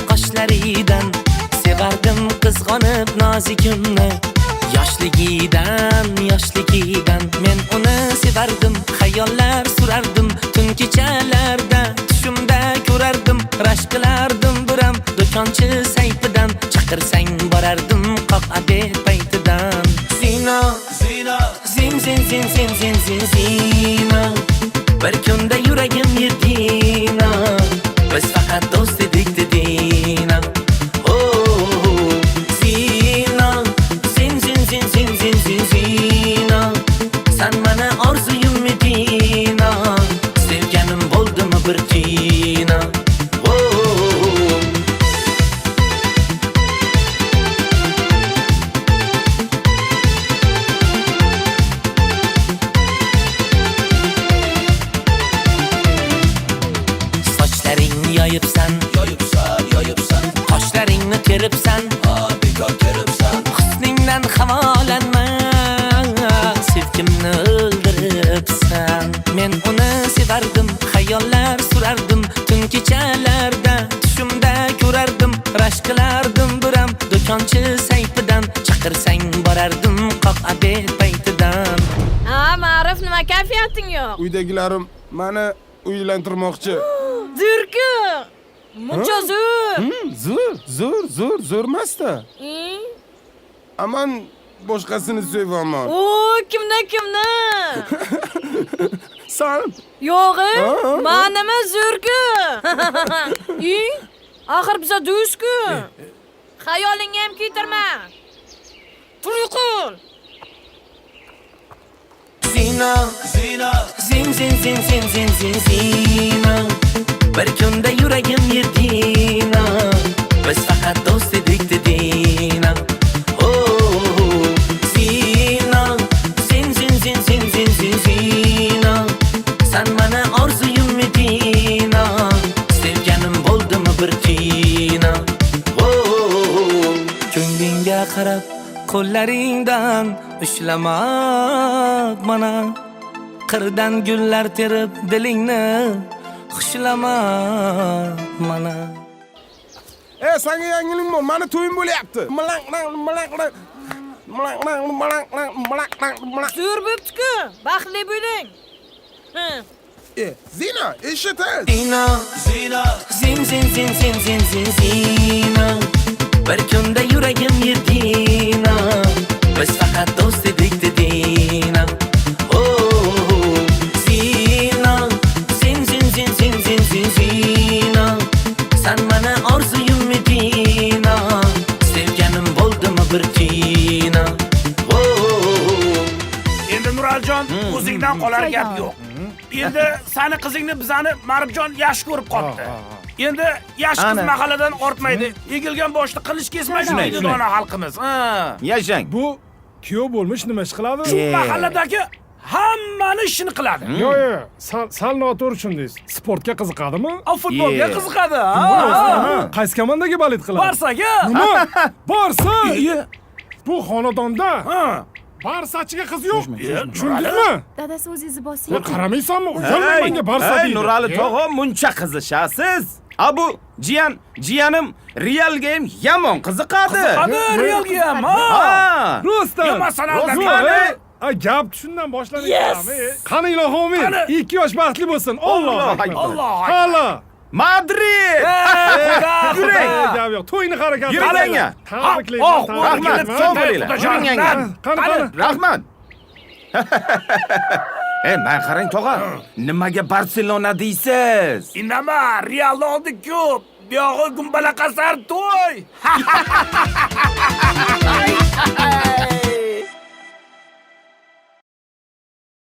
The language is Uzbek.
qoshlaridan sevardim qizg'onib nozikimni. Yoshligidan men uni sevardim, xayollar surardim, tun kechalarda tushimda ko'rardim, rashk qilardim biram do'konchi sayfidan, chaqirsang borardim qoq abed paytidan. Zina, zina, bir kunda yuragim yedina, biz faqat do'st edik dedina. Zina, sen mana orzuyum medina, sevganim bo'ldimi bir tina. Sochlaringni yoyibsan, qoshlaringni teribsan, husningdan havolanma, sevgimni o'ldiribsan. Men uni sevardim, xayollar surardim, tun kechalarda tushimda ko'rardim, rashk qilardim biram do'konchi sayfidan, chaqirsang borardim qoq abed paytidan. Ma'ruf, nima kayfiyating yo'q? Uydagilarim meni uylantirmoqchi. Zurku. Muncha Zo'rmasda. Aman boshqasini sevaman. Kimni? Sen? Yo'g'i, menimi Zurku. Axir biza do'stku. Xayolingni ham keltirma. Turqul. Zina, zina, bir kunda yuragim yedina, biz faqat do'st edik dedina. Zina, zina, sen mana orzuyum medina, sevganim bo'ldimi bir tina. Ko'nglingga qarab qo'llaringdan ushlamak mana, qirdan gullar terib dilingni xushlamak mana. Senga yangilik bor, meni to'yim bo'lyapti. Zo'r bo'pti-ku. Baxtli bo'ling. Zina, eshitiz. Zina, zina, bir kunda yuragim yedina, biz faqat do'st edik dedina. Zina, zina, sen mana orzuyum medina, sevganim bo'ldimi bir tina. Endi Nuraljon, o'zingdan qolar gap yo'q. Endi seni qizingni bizani Maribjon yaxshi ko'rib qoldi. Endi yaxshi qiz mahalladan ortmaydi. Egilgan boshni qilich kesmaydi deydi dona xalqimiz. Yashang. Bu kuyov bo'lmish nima ish qiladi? Shu mahalladagi hammani ishini qiladi. Yo'q, sal noto'g'ri tushundingiz. Sportga qiziqadimi? Futbolga qiziqadi. Qaysi komandaga balet qiladi? Barsaga. Nima? Barsa? Bu xonadonda Barsachiga qiz yo'q. Tushundingmi? Dadasi o'zingizni bosing. Qaramaysanmi? Uyalmay menga Barsa deydi. Nurali tog'a muncha qizishasiz. Bu jiyanim Realga ham yomon qiziqadi. Realga ham. Rustam. Yo'qmasan Gap shundan boshlanadi. Qani ilohim, 2 yosh baxtli bo'lsin. Alloh akbar. Hala. Madrid! Yuring! Gap yo'q. To'yni harakati. Yuring. Rahmat, sog' bo'linglar. Qani. Rahmat. Men qarang tog'a, nimaga Barselona deysiz? Indama, Realni oldik-ku. Buyog'i gumbala qasar to'y.